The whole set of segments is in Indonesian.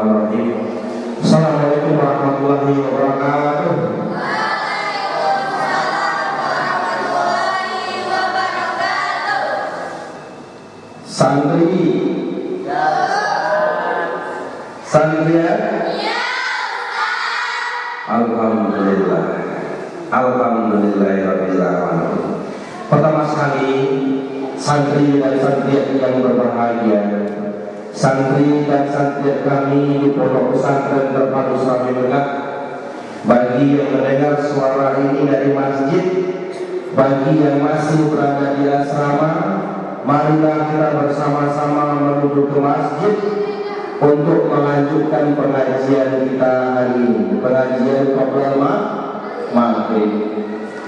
Bismillahirrahmanirrahim. Assalamualaikum warahmatullahi wabarakatuh. Santri, santrian, alhamdulillah, alhamdulillahirabbil alamin. Pertama sekali, santri dan santrian yang berbahagia, santri dan santrian kami di Pondok Pesantren Terpadu Sami Megat, bagi yang mendengar suara ini dari masjid, bagi yang masih berada di asrama, marilah kita bersama-sama menuju ke masjid untuk melanjutkan pengajian kita hari ini, pengajian qabla maghrib.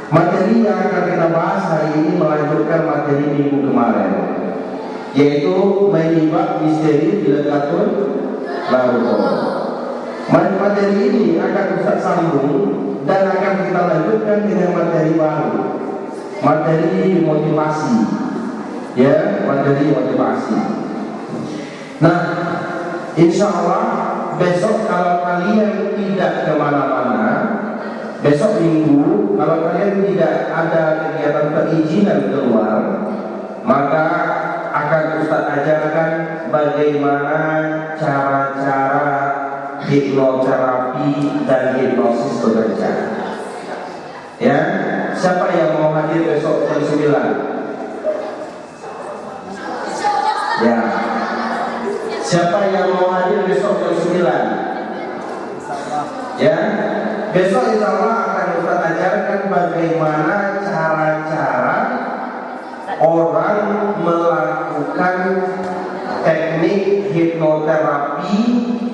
Materi yang akan kita bahas hari ini melanjutkan materi minggu kemarin, yaitu menyimak misteri Dilekatul Laruto. Materi ini akan Ustaz sambung dan akan kita lanjutkan dengan materi baru, materi motivasi. Ya, materi motivasi. Nah, insya Allah besok kalau kalian tidak kemana-mana, besok minggu kalau kalian tidak ada kegiatan perizinan keluar, maka akan Ustaz ajarkan bagaimana cara-cara hipnoterapi dan hipnosis bekerja. Ya, siapa yang mau hadir besok jam 9? Ya, siapa yang mau hadir besok jam 9? Ya, besok insya Allah akan Ustaz ajarkan bagaimana cara-cara orang melakukan teknik hipnoterapi,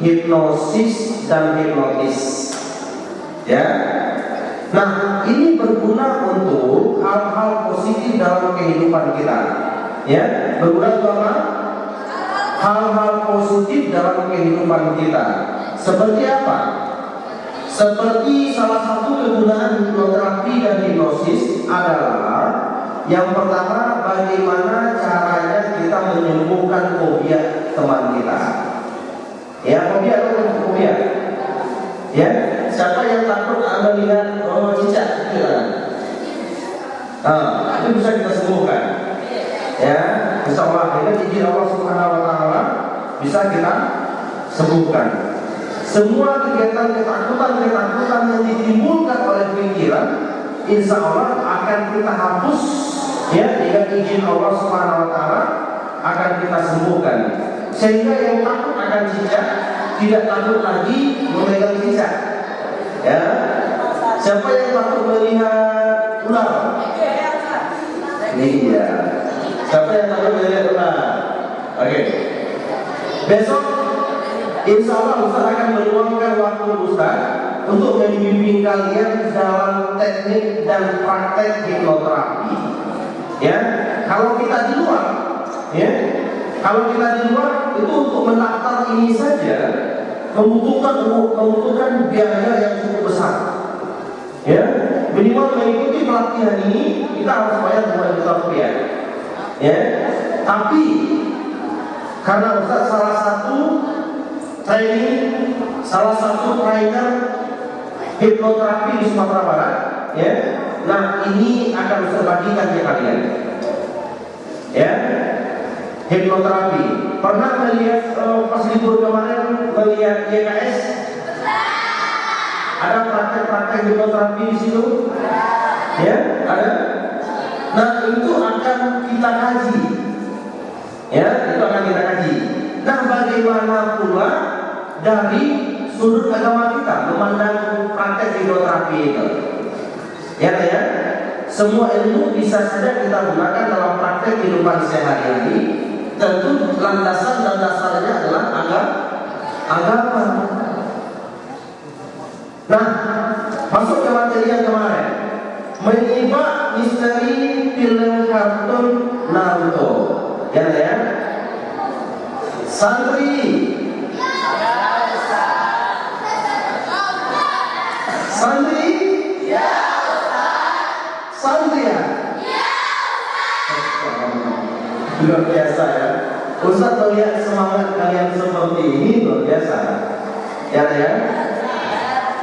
hipnosis dan hipnotis. Ya, nah ini berguna untuk hal-hal positif dalam kehidupan kita. Ya, berguna untuk apa? Hal-hal positif dalam kehidupan kita. Seperti apa? Seperti salah satu kegunaan hipnoterapi dan hipnosis adalah yang pertama, bagaimana caranya kita menyembuhkan fobia teman kita. Ya, fobia atau fobia? Ya, siapa yang takut melihat cicak? Itu bisa kita sembuhkan. Ya, insya Allah dengan izin Allah Subhanahu Wa Taala bisa kita sembuhkan. Semua kegiatan ketakutan yang ditimbulkan oleh pikiran, insya Allah akan kita hapus. Ya, dengan izin Allah Subhanahu Wa Taala akan kita sembuhkan. Sehingga yang takut akan cicak tidak takut lagi memegang cicak. Ya, siapa yang takut melihat ular? Iya. Siapa yang takut melihat ular? Oke. Besok insya Allah Ustaz akan meluangkan waktu Ustaz untuk membimbing kalian dalam teknik dan praktek hipnoterapi. Ya, kalau kita di luar, ya, kalau kita di luar itu untuk mendaftar ini saja membutuhkan biaya yang cukup besar. Ya, minimal mengikuti pelatihan ini kita harus bayar 2 juta rupiah. Ya, tapi karena Ustaz salah satu trainer hipnoterapi di Sumatera Barat, ya. Nah, ini akan Ustaz bagikan ke kalian. Ya, hipnoterapi. Pernah melihat pas libur kemarin melihat YKS? Ada praktek-praktek hipnoterapi di situ? Ya, ada. Nah, itu akan kita kaji. Ya, itu akan kita kaji. Nah, bagaimana pula dari sudut agama kita memandang praktek hipnoterapi itu? Ya, ya. Semua ilmu bisa saja kita gunakan dalam praktek kehidupan sehari-hari. Tentu landasan dan dasarnya adalah agama. Nah, masuk ke materi yang kemarin, menyimak misteri film kartun Naruto. Ya, ya. Santri, santri, santri ya. Luar biasa ya. Ustaz melihat semangat kalian seperti ini luar biasa. Ya.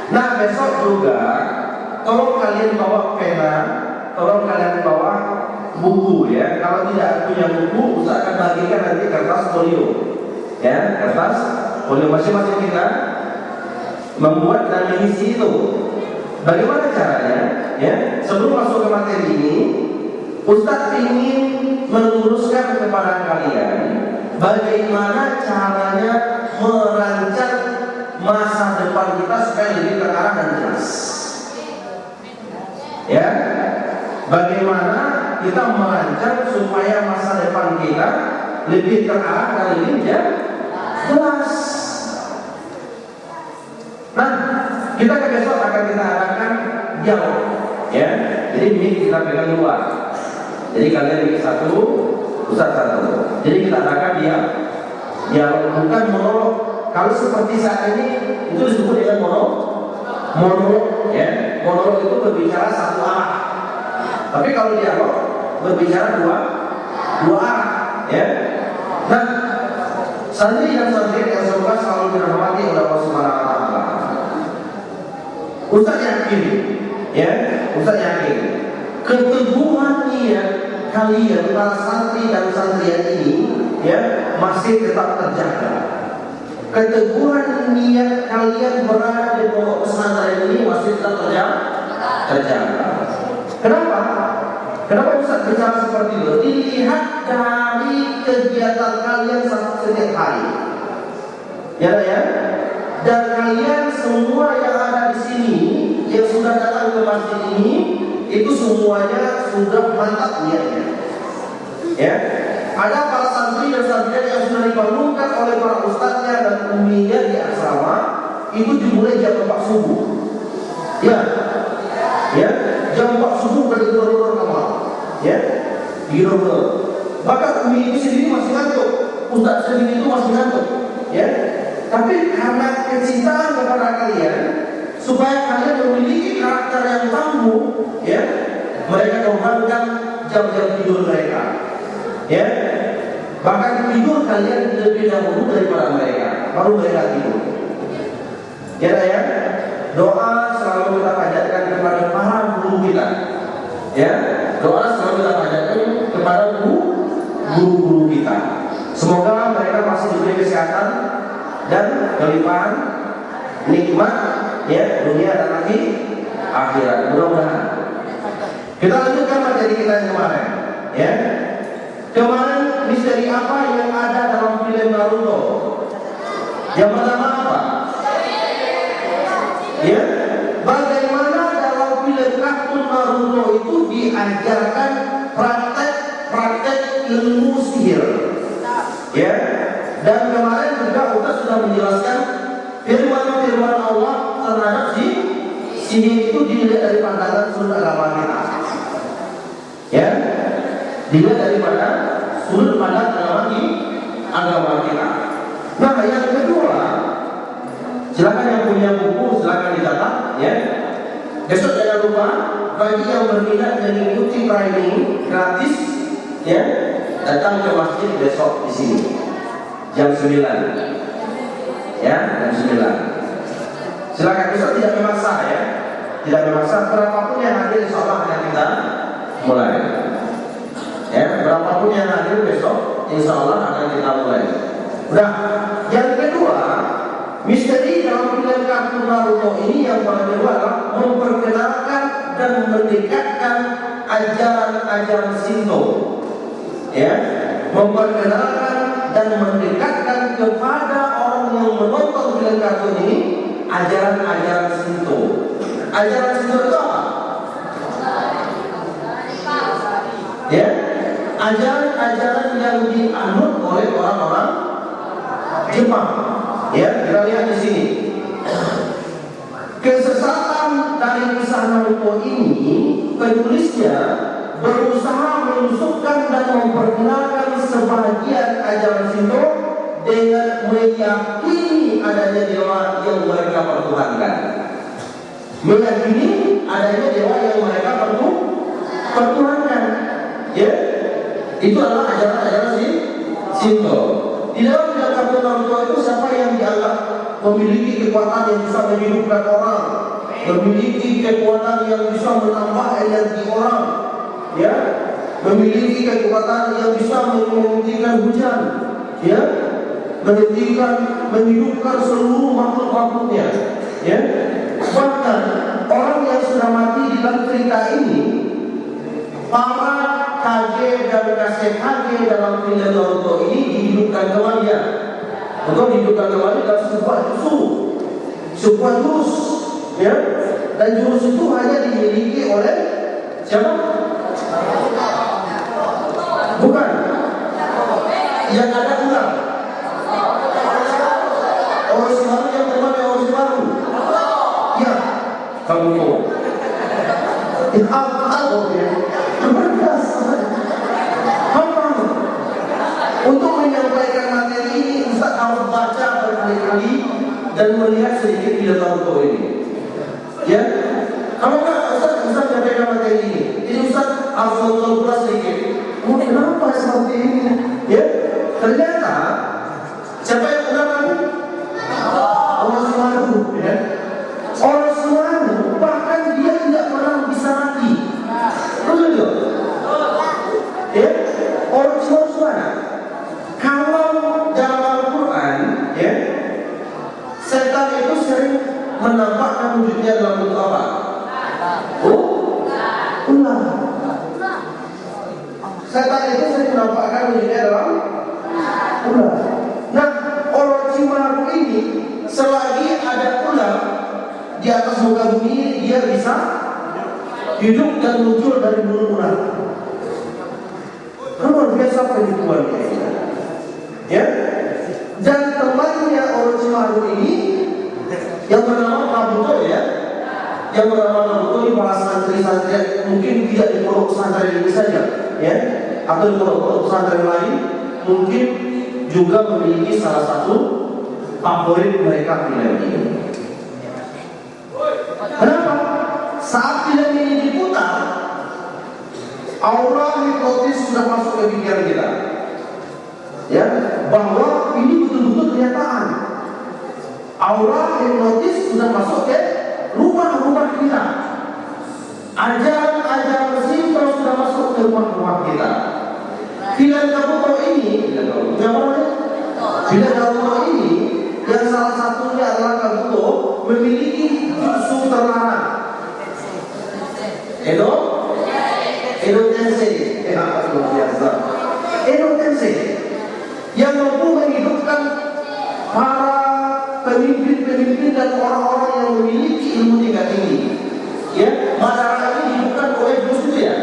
Nah besok juga tolong kalian bawa pena, tolong kalian bawa buku ya. Kalau tidak punya buku, Ustaz akan bagikan nanti kertas folio. Ya, kertas folio masing-masing kita membuat dan mengisi itu. Bagaimana caranya? Ya, sebelum masuk ke materi ini, Ustaz ingin meluruskan kepada kalian bagaimana caranya merancang masa depan kita supaya lebih terarah dan jelas. Ya, bagaimana kita merancang supaya masa depan kita lebih terarah dan lebih jelas. Nah, kita ke besok akan kita arahkan dialog, ya. Jadi ini kita pegang luar. Jadi kalian bikin satu, Ustaz satu. Jadi kita arahkan dialog, bukan monolog. Kalau seperti saat ini itu disebut dengan monolog, ya. Monolog itu berbicara satu arah. Tapi kalau dialog berbicara dua arah, ya. Nah, santri dan santri yang semoga selalu dirahmati oleh Allah Subhanahu wa taala. Ustaz yakin, ya, Ustaz yakin keteguhan niat kalian para santri dan santrian ini, ya, masih tetap terjaga. Keteguhan niat kalian berada di pondok pesantren ini masih tetap terjaga. Kenapa? Kenapa Ustaz bicara seperti itu? Dilihat dari kegiatan kalian setiap hari, ya. Dan kalian semua yang ada di sini, yang sudah datang ke masjid ini, itu semuanya sudah mantap niatnya. Ya, ada para santri dan santrian yang sudah dibangunkan oleh para ustadznya dan uminya di asrama, itu dimulai jam 4 subuh. Ya, jam 4 subuh berdiri kamar. Ya, tidur. Bahkan umi itu sendiri masih ngantuk, ustadz sendiri itu masih ngantuk. Ya. Tapi karena kecintaan kepada kalian, supaya kalian memiliki karakter yang tangguh, ya, mereka korbankan jam-jam tidur mereka, ya. Bahkan tidur kalian lebih dahulu daripada mereka, baru mereka tidur. Ya. Doa selalu kita panjatkan kepada para guru kita, ya. Doa selalu kita panjatkan kepada guru-guru kita. Semoga mereka masih diberi kesehatan dan kelimpahan nikmat, ya, dunia dan akhirat. Mudah-mudahan. Kita lanjutkan materi kita yang kemarin, ya. Kemarin misteri apa yang ada dalam film Naruto? Yang pertama apa? Ya, bagaimana dalam film kartun Naruto itu diajarkan praktek ilmu sihir, ya. Dan kemarin juga Ustaz sudah menjelaskan firman Allah terhadap sihir itu dilihat dari pandangan sudut agama kita. Ya, dilihat daripada sudut pandang agama kita. Nah, yang kedua, silakan yang punya buku silakan dicatat, ya. Besok jangan lupa bagi yang berminat mengikuti training gratis, ya, datang ke masjid besok di sini. Jam 9, ya, jam 9. Silakan, besok tidak memaksa, ya, tidak memaksa. Berapapun yang hadir, insyaallah akan kita mulai. Ya, berapapun yang hadir besok, insyaallah akan kita mulai. Nah, yang kedua, misteri dalam film kartun Naruto ini yang paling kedua adalah memperkenalkan dan mendekatkan ajaran-ajaran Shinto, ya, memperkenalkan dan mendekatkan kepada orang yang menonton film kartun ini ajaran-ajaran Shinto. Ajaran Shinto itu apa? Ya, ajaran-ajaran yang dianut oleh orang-orang Jepang. Ya, kita lihat di sini. Kesesatan dari kisah Naruto ini, penulisnya berusaha menusukkan dan memperkenalkan sebagian ajaran Shinto dengan meyakini adanya dewa yang mereka pertuhankan. Meyakini adanya dewa yang mereka pertuhankan. Ya, itu adalah ajaran-ajaran Shinto. Di dalam kartu Naruto itu siapa yang dianggap memiliki kekuatan yang bisa menghidupkan orang, memiliki kekuatan yang bisa menambah energi orang, ya, memiliki kekuatan yang bisa menghentikan hujan, ya, menghidupkan seluruh makhluk-makhluknya, ya. Bahkan orang yang sudah mati di dalam cerita ini, para KG dan KCKG dalam film Naruto ini dihidupkan kembali, ya. Untuk dihidupkan kembali dalam sebuah jurus, ya. Dan jurus itu hanya dimiliki oleh siapa? Bukan. Yang ada ular. Orochimaru yang temannya Orochimaru. Ya, kamu tahu. Apa ya? Untuk menyampaikan materi ini, Ustaz harus baca berkali-kali dan melihat sedikit di dalam Naruto ini. Ya, kalau nggak Ustaz menyampaikan materi ini Ustaz harus nonton pula sedikit. Kenapa seperti ini? Ya, ternyata siapa yang ulang lagi? Orochimaru, ya. Orochimaru bahkan dia tidak pernah bisa mati. Betul? Ya, Orochimaru mana? Kalau dalam Al-Quran, ya, setan itu sering menampakkan wujudnya dalam bentuk apa? Ular. Setan itu sering menampakkan wujudnya dalam ular. Nah, Orochimaru ini selagi ada ular di atas muka bumi, dia bisa hidup dan muncul dari mulut ular. Luar biasa penipuannya, ya. Dan temannya Orochimaru ini yang bernama Kabuto, ya, yang bernama Kabuto ini para santri-santri mungkin tidak di pondok pesantren ini saja, ya, atau di pondok pesantren lain mungkin juga memiliki salah satu favorit mereka film ini. Kenapa? Saat film ini diputar, aura hipnotis sudah masuk ke pikiran kita, ya, bahwa ini betul-betul kenyataan. Aura hipnotis sudah masuk ke rumah-rumah kita. Ajaran-ajaran simpel sudah masuk ke rumah-rumah kita. Film Naruto ini, film Naruto ini yang salah satunya adalah Kabuto memiliki jutsu terlarang. Edo Tensei, luar biasa. Edo Tensei yang mampu menghidupkan para pemimpin-pemimpin dan orang-orang yang memiliki ilmu tingkat tinggi. Ya, masyarakat ini dihidupkan oleh jurus itu, ya.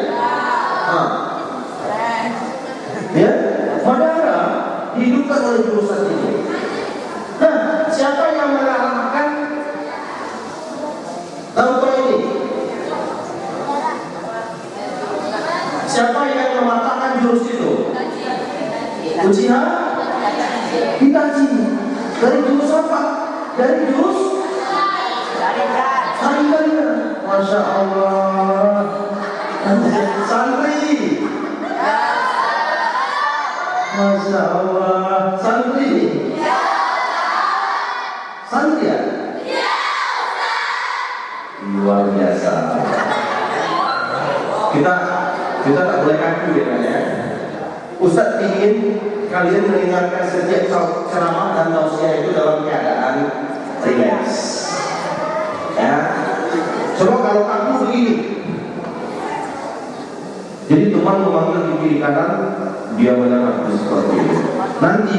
Ya, Madara dihidupkan oleh jurusan ini. Nah, siapa yang mengalahkan Naruto ini? Siapa yang mematahkan jurus itu? Uchiha Itachi. Dari jurus apa? Dari jurus Sharingan. Masya Allah. Santri. Masya Allah. Santri. Santri, ya? Luar biasa. Kita tak boleh kaku, ya. Ustaz ingin kalian mendengarkan setiap ceramah dan tausiah itu dalam keadaan rileks. Ya. Coba kalau kamu begini, jadi teman memanggil di kiri kanan, dia mendengar seperti itu. Nanti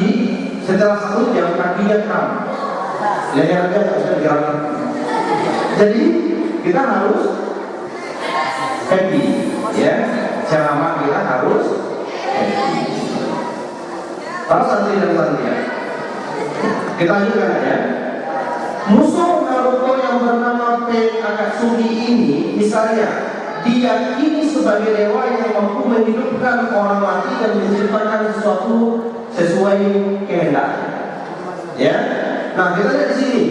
setelah 1 jam kakinya kram, lehernya tak bisa digerakkan. Jadi kita harus happy, ya. Ceramah kita harus happy. Para santri dan santri, kita lanjutkan, ya. Musuh Naruto yang bernama Pain Akatsuki ini, misalnya, diyakini sebagai dewa yang mampu menghidupkan orang mati dan menciptakan sesuatu sesuai kehendaknya. Ya, nah kita lihat di sini.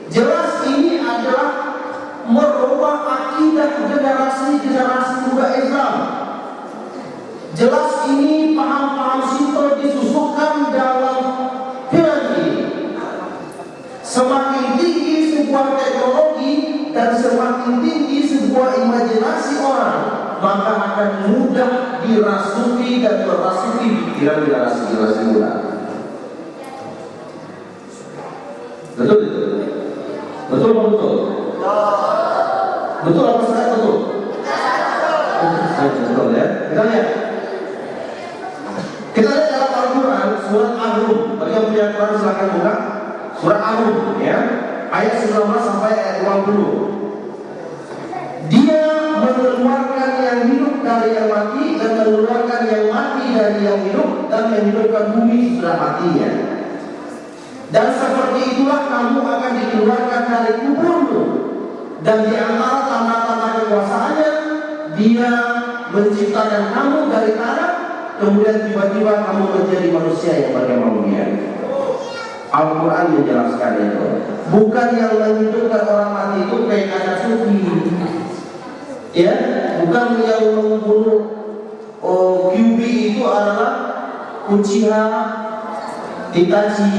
Jelas ini adalah merubah akidah generasi muda Islam. Jelas ini paham-paham Shinto disusupkan dalam imajinasi orang, maka akan mudah dirasuki dan merasuki pikiran generasi muda. Betul itu? Betul apa betul? Betul apa saya betul? Betul ya. Kita lihat. Kita lihat dalam Al-Quran surat Ar-Rum. Bagi yang punya Quran silakan buka surat Ar-Rum ya. Ayat 19 sampai ayat 20. Dia mengeluarkan yang hidup dari yang mati dan mengeluarkan yang mati dari yang hidup dan menghidupkan bumi sesudah matinya. Dan seperti itulah kamu akan dikeluarkan dari kuburmu. Dan di antara tanda-tanda kekuasaannya, Dia menciptakan kamu dari tanah, kemudian tiba-tiba kamu menjadi manusia yang bagaimana dia. Al-Quran menjelaskan itu. Bukan yang menghidupkan orang mati itu kayak kata sufi, ya, bukan yang membunuh QB itu adalah Uchiha Itachi,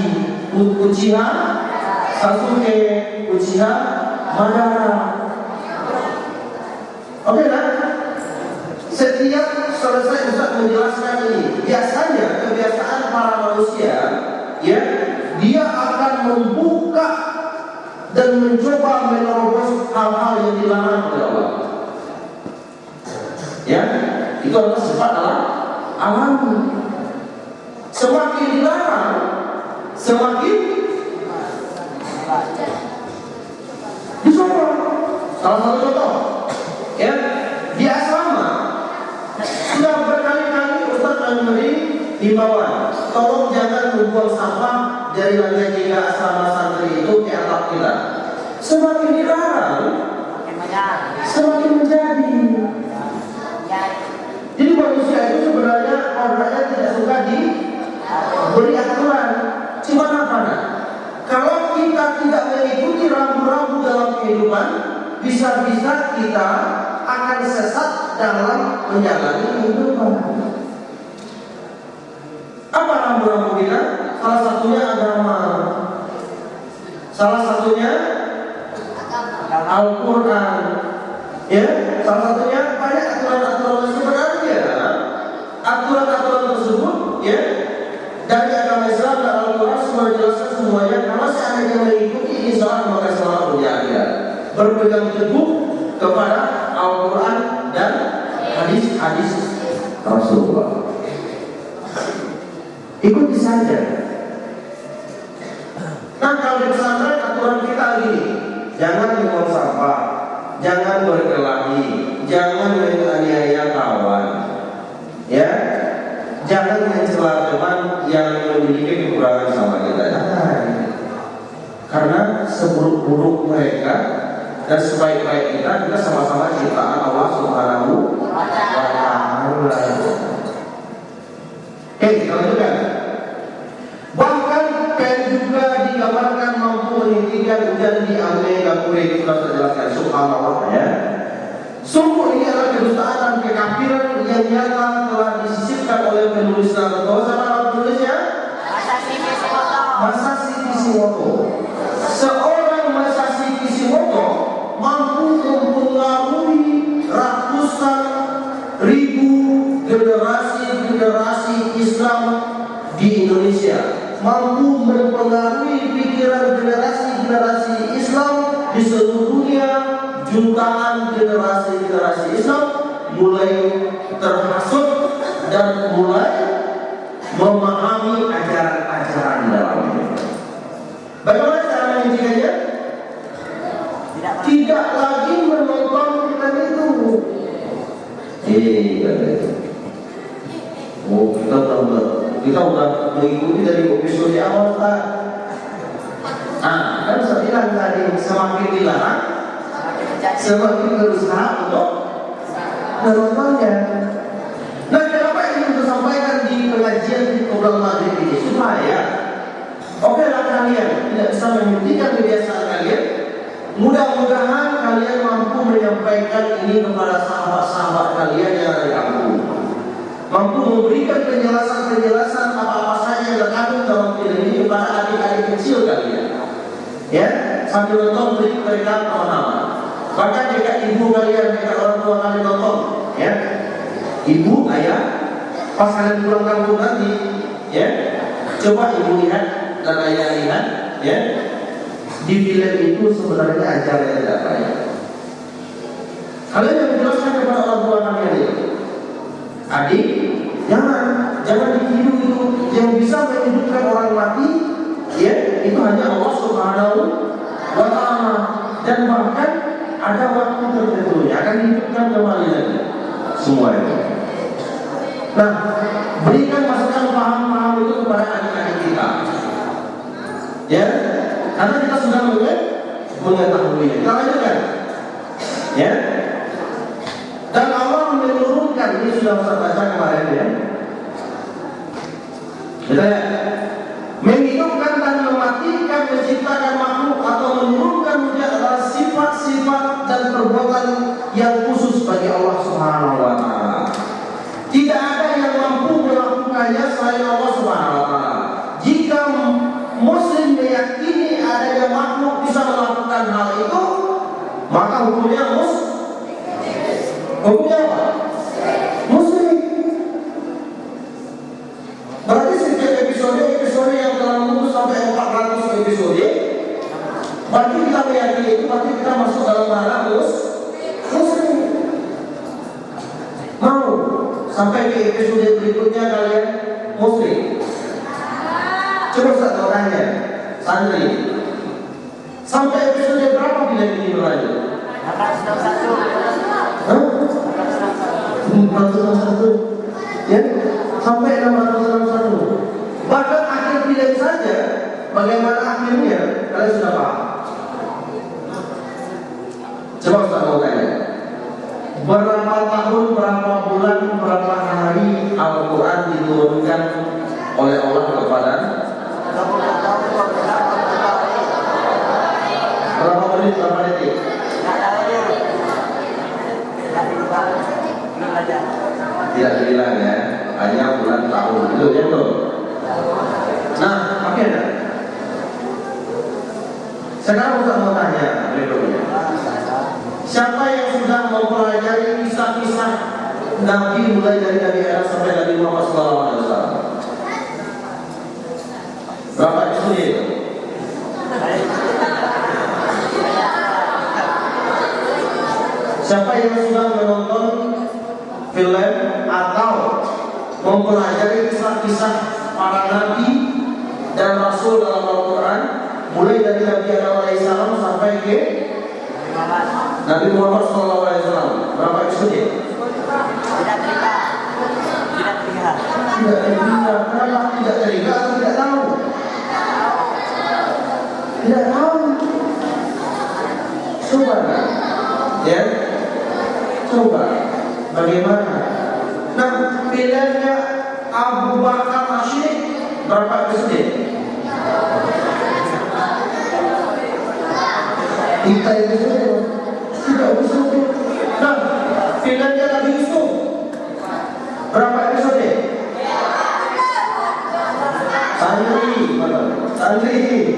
Uchiha Sasuke, Uchiha Madara. Oke kan? Setiap selesai Ustaz menjelaskan ini, biasanya kebiasaan para manusia, ya, dia akan membuka dan mencoba menerobos hal-hal yang dilarang oleh Allah. Ya, itu adalah sifat alami. Semakin dilarang, semakin dicoba. Salah satu contoh, ya, di asrama sudah berkali-kali Ustaz memberi himbauan, tolong jangan membuang sampah dari lantai 3 asrama santri itu ke atap kita. Semakin dilarang, semakin menjadi. Jadi manusia itu sebenarnya orangnya tidak suka diberi aturan. Cuma apa? Kalau kita tidak mengikuti rambu-rambu dalam kehidupan, bisa-bisa kita akan sesat dalam menjalani kehidupan. Apa rambu-rambu kita? Salah satunya agama. Salah satunya Al-Quran. Ya, salah satunya banyak aturan-aturan sebenarnya. Aturan-aturan tersebut, ya, dari agama Islam dan Al-Quran semua dijelaskan semuanya. Kalau seandainya mengikuti, insya Allah maka selamat berjaya. Berpegang teguh kepada Al-Quran dan hadis-hadis Rasulullah. Ikuti saja. Nah, kalau di pesantren aturan kita gini, jangan membuang sampah, jangan berkelahi, jangan menganiaya kawan, ya, jangan mencela teman yang memiliki kekurangan sama kita. Karena seburuk-buruk mereka dan sebaik-baik kita sama-sama ciptaan Allah Subhanahu wa Ta'ala. Oke, kita lanjutkan. Bahkan pen juga digambarkan mampu menghentikan hujan di Amerika Kuwait. Sudah saya jelaskan, subhanallah ya. Sungguh ini adalah kedustaan dan kekafiran yang nyata telah disisipkan oleh penulis Naruto. Sama penulisnya Masashi Kishimoto. Seorang Masashi Kishimoto mampu mempengaruhi ratusan ribu generasi Islam di Indonesia, mampu mempengaruhi pikiran generasi Islam di seluruh dunia. Jutaan generasi Islam mulai terhasut dan mulai memahami ajaran-ajaran dalamnya. Bagaimana cara menghentikannya? Tidak lagi menonton kita itu. Kita udah mengikuti dari episode awal Pak. Kan saya bilang tadi, semakin dilarang, semakin berusaha untuk menontonnya. Nah, kenapa ini untuk sampaikan di pengajian di Qobral Maghrib ini? Supaya oke lah kalian tidak bisa menghentikan kebiasaan kalian. Mudah-mudahan kalian mampu menyampaikan ini kepada sahabat-sahabat kalian yang ada di kampung. Mampu memberikan penjelasan apa-apa saja yang terkandung dalam film ini kepada adik-adik kecil kalian. Ya, sambil nonton beri mereka pemahaman. Bahkan jika ibu kalian, jika orang tua Ibu, ayah, pas kalian pulang kampung nanti, ya, coba ibu lihat dan ayah lihat, ya, di film itu sebenarnya ajarannya tidak baik. Kalian yang menjelaskan kepada orang tua kalian itu, adik, jangan ditiru itu. Yang bisa menghidupkan orang mati, ya, itu hanya Allah Subhanahu wa Ta'ala. Dan bahkan ada waktu tertentunya akan dihidupkan kembali lagi semua itu. Nah, berikan masukan paham-paham itu kepada adik-adik kita, ya, karena kita sudah mengetahui. Kita lanjutkan, ya. Dan Allah menurunkan, ini sudah saya baca kemarin, ya. Kita lihat, menghidupkan dan mematikan, menciptakan makhluk atau menurunkan adalah sifat-sifat dan perbuatan yang khusus bagi Allah Subhanahu wa Ta'ala. Tidak ada yang mampu melakukannya selain Allah Subhanahu wa Ta'ala. Jika Muslim meyakini adanya makhluk bisa melakukan hal itu, maka hukumnya hukumnya apa? Muslim. Berarti setiap episode yang telah menunggu sampai 400 episode, berarti kita meyakini itu, berarti kita masuk dalam ranah Muslim. Mau sampai ke episode berikutnya kalian Muslim? Coba saya tanya, santri, sampai episode berapa bila ini berlanjut? 461, ya, sampai 661. Bahkan akhir film saja, bagaimana akhirnya kalian sudah paham. Coba saya mau tanya, berapa tahun, berapa bulan, berapa hari Al-Quran diturunkan oleh Allah kepada? Berapa menit, berapa detik? Tidak bilang, ya, hanya bulan tahun itu, ya tuh. Nah, oke, dah. Sekarang saya mau tanya berikutnya, siapa yang sudah mempelajari kisah-kisah Nabi mulai dari Nabi Adam sampai Nabi Muhammad SAW? Berapa episode itu? Siapa yang sudah menonton film atau mempelajari kisah-kisah para nabi dan rasul dalam Al-Quran mulai dari Nabi Adam AS sampai ke Nabi Muhammad SAW? Berapa episode? Tidak terlihat. Kenapa tidak terlihat atau tidak tahu? Tidak tahu. Coba, ya, coba bagaimana? Nah, filmnya Abu Bakar Asyik berapa episode? Kita episode, tidak episode. Nah, filmnya Nabi Yusuf berapa episode? Santri.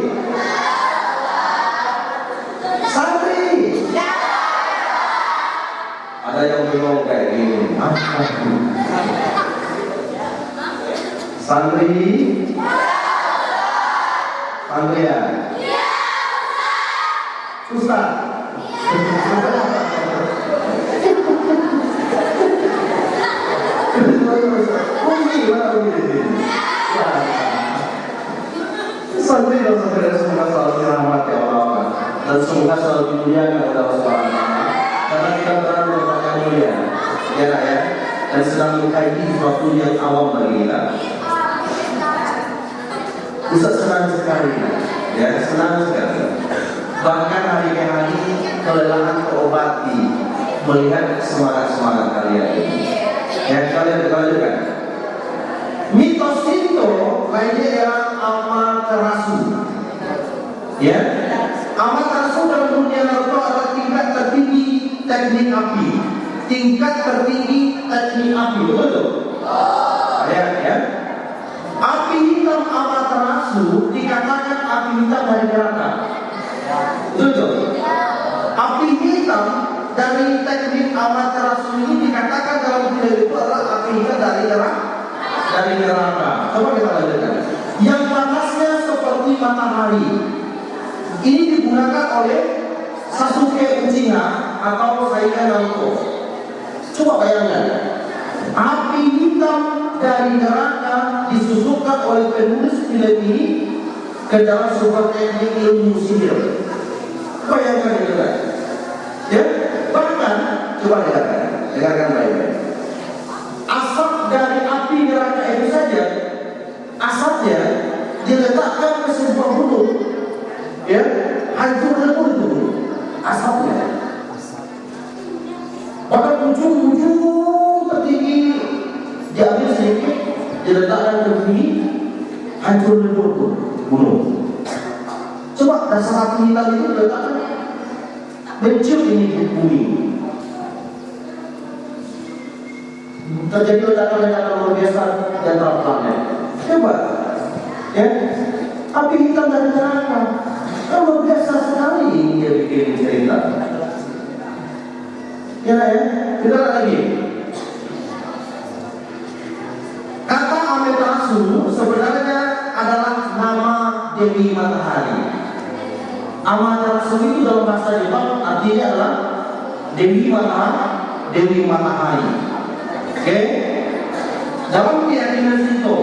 Ada yang bingung kayak gini. Santri ya. Ustaz. Santri dan saudara semoga selalu dirahmati Allah dan semoga selalu dimuliakan oleh Allah Subhanahu wa Ta'ala. Karena kita berada di tempat yang mulia, ya, dan sedang mengkaji sesuatu yang awam bagi kita. Ustaz senang sekali, ya, senang sekali. Bahkan hari ke hari kelelahan terobati melihat semangat kalian ini. Ya, kalian juga. Mitos itu lainnya adalah Amaterasu. Ya, Amaterasu dalam dunia Naruto adalah tingkat tertinggi teknik api. Betul? Ya. Api hitam Amaterasu dikatakan api hitam dari neraka. Betul? Api hitam dari teknik amat rasul ini dikatakan dalam video itu adalah api hitam dari neraka. Coba kita lanjutkan. Yang panasnya seperti matahari. Ini digunakan oleh Sasuke Uchiha atau Saiga Naruto. Coba bayangkan, api hitam dari neraka disusupkan oleh penulis film ini ke dalam sebuah teknik ilmu sihir. Bayangkan itu kan? Ya, bahkan coba dengarkan baik-baik. Asap dari api neraka itu saja, asapnya diletakkan ke sebuah gunung, ya, hancur lebur itu asapnya. Bahkan ujung-ujung tertinggi diambil sedikit, diletakkan ke bumi, hancur lebur itu gunung. Coba dasar api hitam itu diletakkan mencium ini di bumi. Terjadi ledakan-ledakan luar biasa dan terapkannya. Coba, ya, api hitam dari neraka. Kan luar biasa sekali dia bikin cerita. Ya, kita lagi. Kata Amaterasu sebenarnya adalah nama Dewi Matahari. Amaterasu itu dalam bahasa Jepang artinya adalah Dewi Matahari. Oke? Dalam keyakinan Shinto,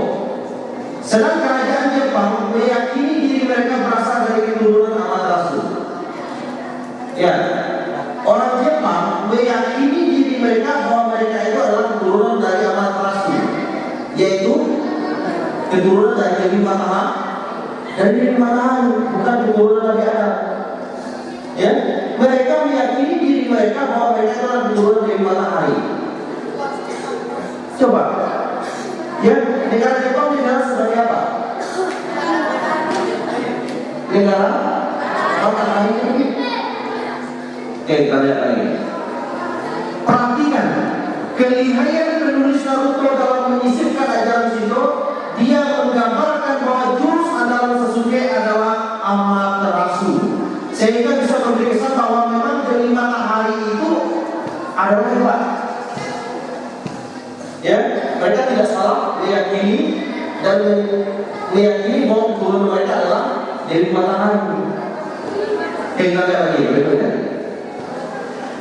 sedang kerajaan Jepang meyakini diri mereka berasal dari keturunan Amaterasu. Ya, orang Jepang meyakini diri mereka bahwa mereka itu adalah keturunan dari Amaterasu, yaitu keturunan dari Dewi Matahari. Dari Dewi Matahari, bukan keturunan Nabi Adam. Ya, mereka meyakini diri mereka bahwa mereka adalah keturunan Dewi Matahari. Coba, ya, negara Jepang negara sebagai apa? Negara matahari mungkin. Oke, kita lihat lagi. Perhatikan kelihayan penulis Naruto dalam menyisipkan ajaran Shinto. Dia menggambarkan bahwa jurus andalan Sasuke adalah Amaterasu, sehingga bisa memberi kesan bahwa memang Dewi Matahari itu adalah hebat. Ya, mereka tidak salah meyakini dan meyakini bahwa keturunan mereka adalah Dewi Matahari. Kita lihat lagi berikutnya.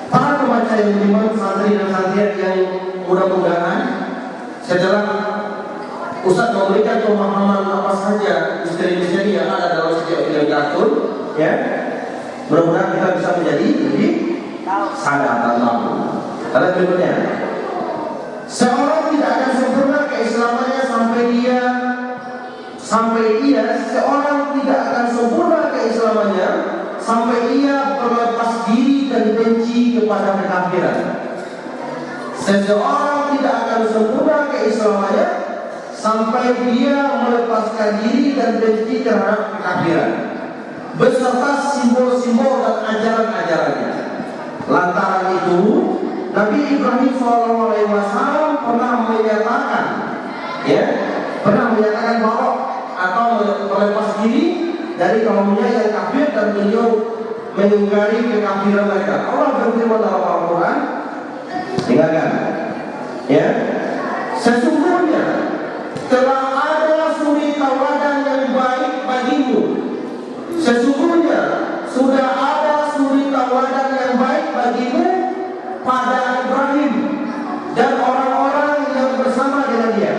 Para pembaca yang beriman, santri dan santriat yang mudah-mudahan setelah Ustaz memberikan pemahaman apa saja misteri-misteri yang ada dalam setiap film kartun, ya, mudah-mudahan kita bisa menjadi lebih sadar dan tahu. Lalu berikutnya, seorang tidak akan sempurna keislamannya seorang tidak akan sempurna keislamannya sampai ia berlepas diri dan benci kepada kekafiran. Seseorang tidak akan sempurna keislamannya sampai dia melepaskan diri dan benci terhadap kekafiran beserta simbol-simbol dan ajaran-ajarannya. Lantaran itu, Nabi Ibrahim SAW pernah menyatakan bahwa atau melepas diri dari kaumnya yang kafir dan beliau mengingkari kekafiran mereka. Allah berfirman dalam Al-Quran, dengarkan, ya, sesungguhnya telah ada suri tauladan yang baik bagimu. Sesungguhnya sudah ada suri tauladan yang baik bagimu pada Ibrahim dan orang-orang yang bersama dengan dia.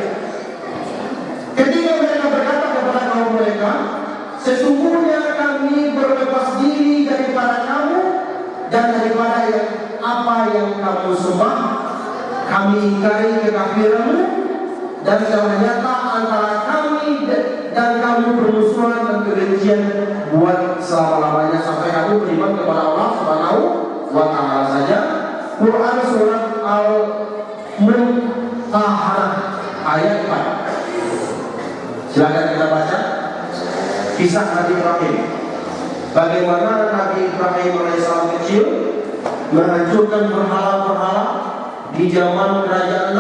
Ketika mereka berkata kepada kaum mereka, sesungguhnya kami berlepas diri daripada kamu dan daripada apa yang kamu sembah. Kami ingkari kekafiranmu dan telah nyata antara kami dan kamu permusuhan dan kebencian buat selama-lamanya sampai kamu beriman kepada Allah Subhanahu wa Ta'ala saja. Quran surat Al-Mumtahanah ayat 4. Silakan kita baca kisah Nabi Ibrahim. Bagaimana Nabi Ibrahim alaihissalam kecil menghancurkan berhala-berhala di zaman kerajaan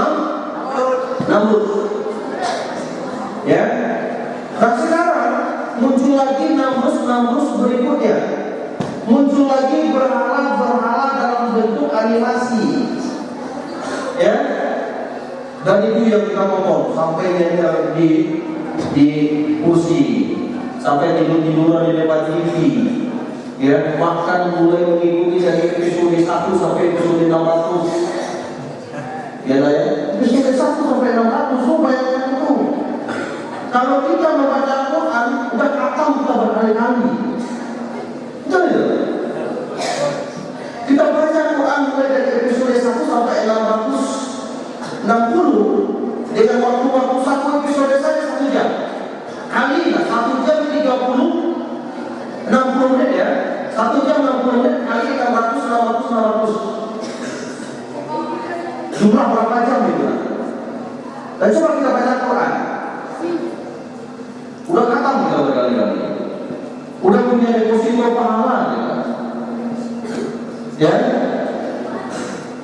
Namrud. Ya. Dan sekarang muncul lagi Namrud berikutnya. muncul lagi berhala-berhala dalam bentuk animasi. Ya, dan itu yang kita tonton sampai yang di kursi, sampai tidur-tiduran di depan TV. Ya, bahkan mulai mengikuti dari episode 1 sampai episode 600. Ya, episode 1 sampai 600 supaya itu. Kalau kita membaca Al-Quran, udah khatam kita berkali-kali. Betul ya? Kita baca Al-Quran mulai dari episode 1 sampai 660 dengan waktu-waktu satu episode saja 1 jam. Kali 1 jam 60 menit ya. 1 jam 60 menit kali 600. Jumlah berapa jam itu? Dan coba kita baca Al-Quran. Udah khatam kita berkali-kali. Udah punya deposito pahala kita. Ya.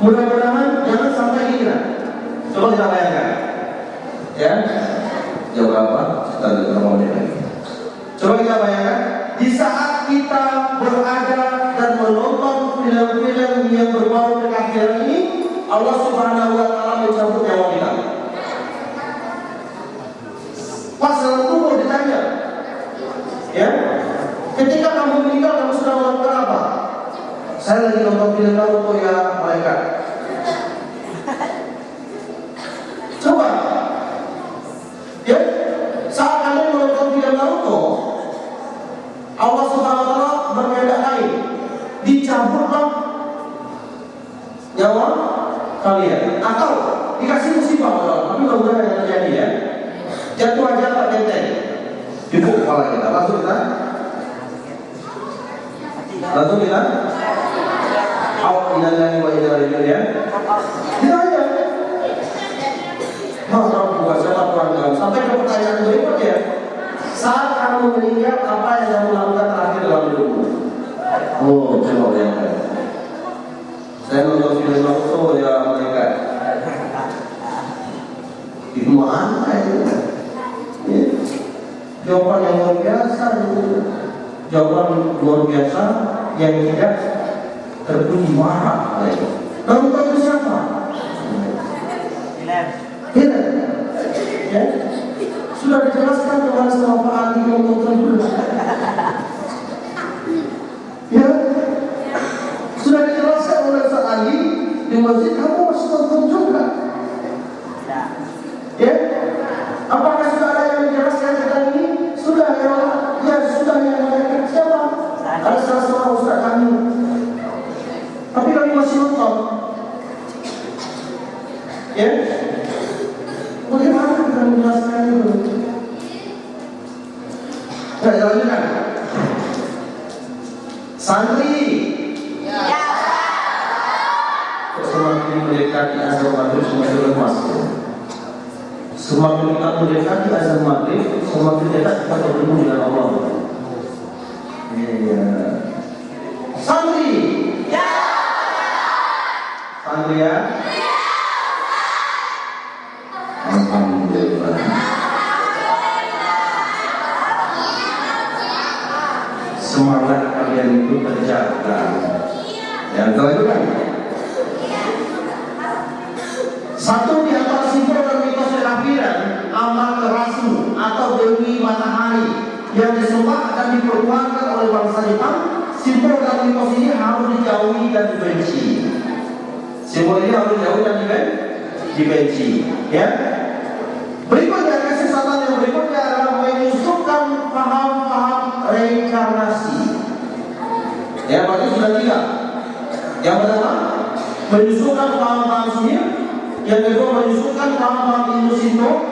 Mudah-mudahan jangan sampai kita. Coba kita bayangkan. Ya. Jam berapa? Kita mau lagi. Coba kita bayangkan di saat kita berada dan menonton film-film yang berbau kekafiran ini, Allah Subhanahu wa taala mencabut nyawa kita. Pas dalam kubur ditanya, ya, ketika kamu meninggal kamu sudah melakukan apa? Saya lagi nonton film Naruto ya malaikat. Coba, ya, saat kalian menonton film Naruto, Allah Subhanahu wa taala berkehendak lain, dicabutlah nyawa kalian atau dikasih musibah, tapi mudah-mudahan yang terjadi ya. Jatuh aja tak benteng, cukup kepala kita, langsung kita Alhamdulillah wa inna ilaihi raji'un. Kita aja mau buka siapa Tuhan. Sampai ke pertanyaan berikutnya, saat kamu meninggal apa yang kamu lakukan terakhir dalam hidupmu? Oh, coba bayangkan. Saya nonton film Naruto ya mereka. Di mana itu? Jawaban yang luar biasa itu. Jawaban luar biasa yang tidak terbunyi marah. Naruto itu siapa? Tidak. Ya. Sudah dijelaskan kepada sama Pak Ali nonton dulu. Ya. Sudah dijelaskan oleh Ustaz Ali di masjid, kamu masih nonton juga. Ya. Apakah sudah ada yang menjelaskan tentang ini? Sudah ya, ya sudah yang menjelaskan siapa? Ada salah seorang Ustaz kami. Tapi kami masih nonton. Ya. Bagaimana kita menjelaskan itu? Nah, lanjutkan. Santri. Ya. Semakin mendekati azan maghrib semakin lemas. Semakin kita mendekati azan maghrib, semakin dekat kita bertemu dengan Allah. Iya. Santri. Ya. Santri ya. Alhamdulillah. Semangat kalian itu terjaga. Yang kelanjutan. Satu di antara simbol dan mitos kekafiran, Amaterasu atau Dewi Matahari yang disembah dan diperkuatkan oleh bangsa Jepang. Simbol dan mitos ini harus dijauhi dan dibenci. Simbol ini harus dijauhi dan dibenci. Ya. Berikutnya, kesesatan yang berikutnya adalah menyusupkan paham-paham reinkarnasi. Ya, berarti sudah 3. Yang pertama, menyusupkan paham-paham sihir. Yang kedua, menyusupkan paham-paham ilmu sinto.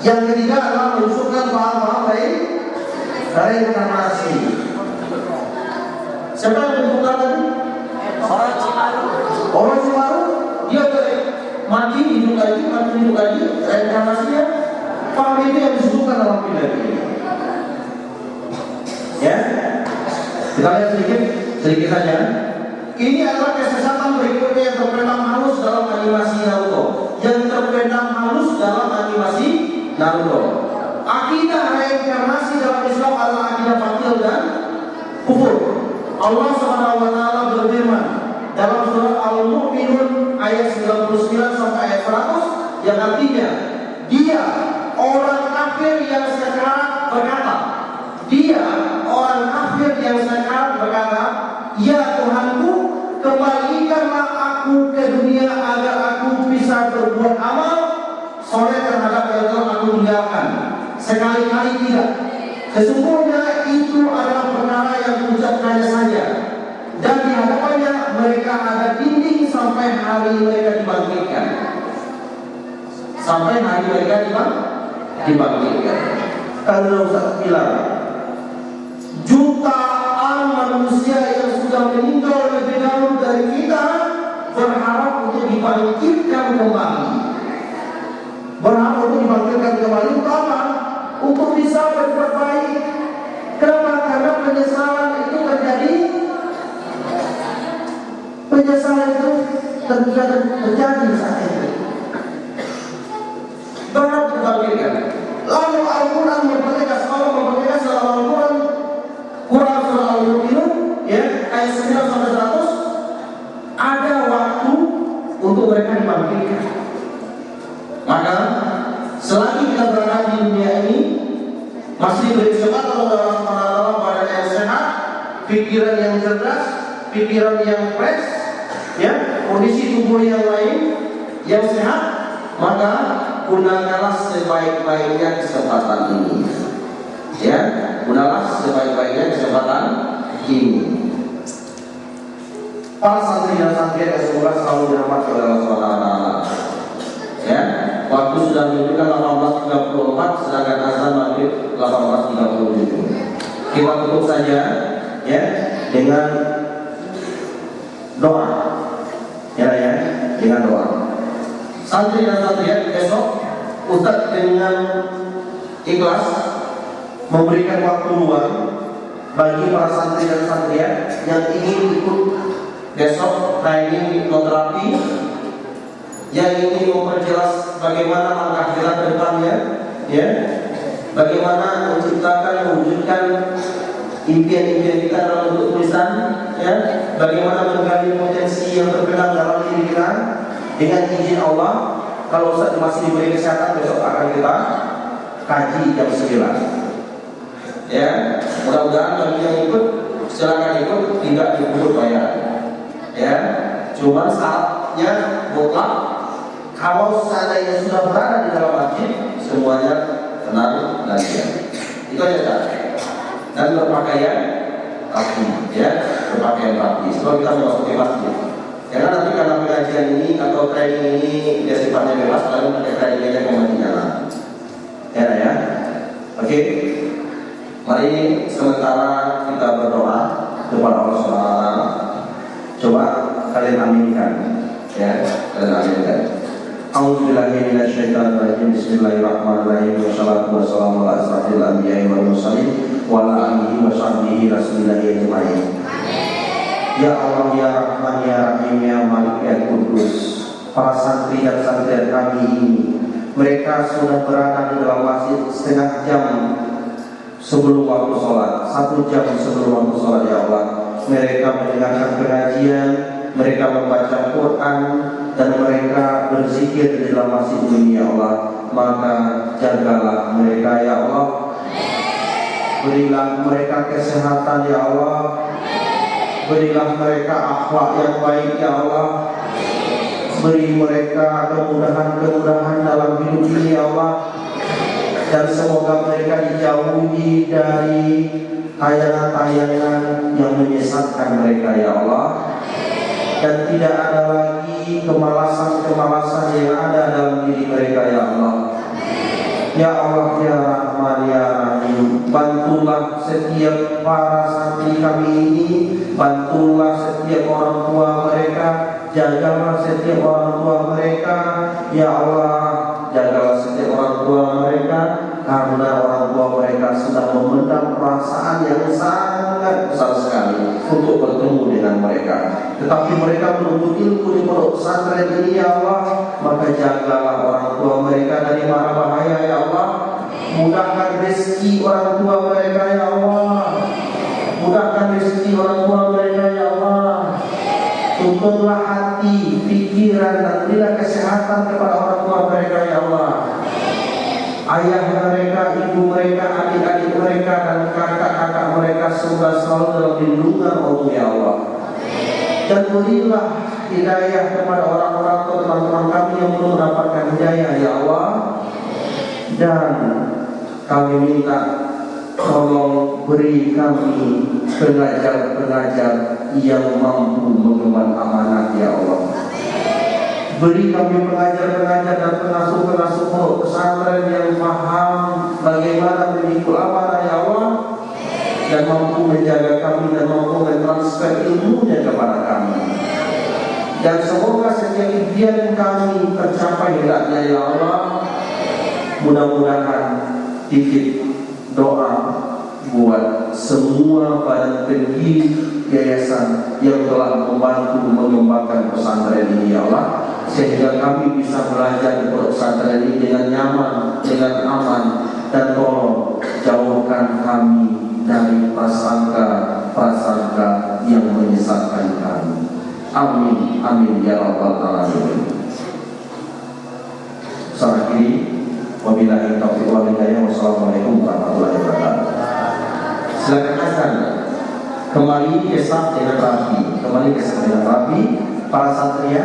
Yang ketiga adalah menyusupkan paham-paham reinkarnasi. Siapa yang menentukan tadi? Orang Cimaru. Orang Cimaru, dia mati hidup lagi, reinkarnasinya. Paham itu yang disebutkan dalam film ini. Ya, kita lihat sedikit saja. Ini adalah kesesatan berikutnya yang terpendam halus dalam animasi Naruto. Akidah reinkarnasi dalam Islam adalah akidah batil dan kufur. Allah Subhanahu wa taala berfirman dalam surah Al-Mu'minun ayat 99 sampai ayat 100 yang artinya dia orang kafir yang sekarang berkata, dia orang kafir yang sekarang berkata, ya Tuhanku, kembalikanlah aku ke dunia agar aku bisa berbuat amal soleh terhadap yang telah aku tinggalkan. Sekali-kali tidak. Sesungguhnya itu adalah perkara yang diucapkannya saja, dan di hadapannya mereka ada dinding sampai hari mereka dibangkitkan. Sampai hari mereka dibangkitkan. Kalau Ustaz bilang, jutaan manusia yang sudah meninggal lebih dahulu dari kita berharap untuk dibangkitkan kembali. Berharap untuk dibangkitkan kembali untuk apa? Untuk bisa berbuat baik. Kenapa? Karena penyesalan itu terjadi. Penyesalan itu terjadi saat itu. Berharap dibangkitkan. Lalu Al-Quran mempertegas, Allah mempertegas dalam Al-Quran, Quran surah Al-Mu'minun ya, ayat 9 sampai 100, ada waktu untuk mereka dibangkitkan. Maka selagi kita berada di dunia ini masih diberi kesempatan oleh Allah SWT badan yang sehat, pikiran yang cerdas, pikiran yang fresh, ya, kondisi tubuh yang lain yang sehat, maka gunakanlah sebaik-baiknya kesempatan ini. Ya, gunalah sebaik-baiknya kesempatan ini. Para santri dan santri yang semoga selalu dirahmati oleh Allah SWT. Ya, waktu sudah menunjukkan 18.34, sedangkan azan maghrib 18.37. Kita tutup saja ya dengan doa. Ya, dengan doa. Santri dan santri besok Ustaz dengan ikhlas memberikan waktu luang bagi para santri dan santriat yang ingin ikut besok training hipnoterapi, yang ingin memperjelas bagaimana langkah kita ke depannya, ya, bagaimana menciptakan, mewujudkan impian-impian kita dalam bentuk tulisan, ya, bagaimana menggali potensi yang terpendam dalam diri kita. Dengan izin Allah, kalau Ustaz masih diberi kesehatan, besok akan kita kaji jam 9. Ya, mudah-mudahan bagi yang ikut silakan ikut, tidak dipungut bayar. Ya, cuma syaratnya mutlak kalau seandainya sudah berada di dalam masjid, semuanya tenang dan diam. Itu aja kan. Dan berpakaian rapi, ya, berpakaian rapi. Sebab kita memasuki masjid. Jangan nanti karena pengajian ini atau training ini dia sifatnya bebas, lalu pakai trainingnya kematian. Ya. Oke. Mari sementara kita berdoa kepada Allah SWT. Coba kalian aminkan, ya, kalian aminkan. A'udzubillahi minasyaitonirrajim. Bismillahirrahmanirrahim. Wassalatu wassalamu ala asrofil anbiya'i wal mursalin wa ala alihi wa sahbihi rasulillahi ajma'in. Ya Allah, ya Rahman, ya Rahim, ya Malik, ya Kudus. Para santri dan santriat kami ini, mereka sudah berada di dalam masjid setengah jam sebelum waktu sholat, 1 jam sebelum waktu sholat. Ya Allah, mereka mendengarkan pengajian, mereka membaca Quran, dan mereka berzikir di dalam masjid ini. Ya Allah, maka jagalah mereka. Ya Allah, berilah mereka kesehatan. Ya Allah, berilah mereka akhlak yang baik. Ya Allah, beri mereka kemudahan-kemudahan dalam hidup ini. Ya Allah, dan semoga mereka dijauhi dari tayangan-tayangan yang menyesatkan mereka. Ya Allah, dan tidak ada lagi kemalasan-kemalasan yang ada dalam diri mereka. Ya Allah, ya Allah, ya Rahman, ya Rahim, bantulah setiap para santri kami ini, bantulah setiap orang tua mereka, jagalah setiap orang tua mereka. Ya Allah, jagalah setiap orang tua mereka, karena orang tua mereka sudah memendam perasaan yang sangat besar sekali untuk bertemu dengan mereka. Tetapi mereka menuntut ilmu di pondok pesantren ini. Ya Allah, maka jagalah orang tua mereka dari mara bahaya. Ya Allah, mudahkan rezeki orang tua mereka. Ya Allah, mudahkan rezeki orang tua mereka. tuntunlah hati, pikiran, dan berilah kesehatan kepada orang tua mereka ya Allah. Ayah mereka, ibu mereka, adik-adik mereka, dan kakak-kakak mereka semoga selalu dalam lindungan Allah ya Allah. Dan berilah hidayah kepada orang-orang atau teman-teman kami yang belum mendapatkan hidayah ya Allah. Dan kami minta tolong beri kami pengajar-pengajar yang mampu mengemban amanat ya Allah. Beri kami pengajar-pengajar dan pengasuh-pengasuh pondok pesantren yang paham bagaimana memikul amanah ya Allah, dan mampu menjaga kami dan mampu mentransfer ilmunya kepada kami. Dan semoga setiap impian kami tercapai hendaknya ya Allah. Mudah-mudahan titip doa buat semua para pendiri yayasan yang telah membantu mengembangkan pesantren ini ya Allah, sehingga kami bisa belajar di pesantren ini dengan nyaman, dengan aman, dan tolong jauhkan kami dari prasangka yang menyesatkan kami. Amin, amin ya rabbal alamin. Salam kiri. Wabillahi taufiq wal hidayah. Wassalamualaikum warahmatullahi wabarakatuh. Silakan azan. Kembali ke saf dengan rapi. Kembali ke saf dengan rapi. Para satria,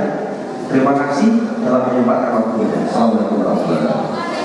terima kasih telah menyempatkan waktunya. Assalamualaikum warahmatullahi wabarakatuh.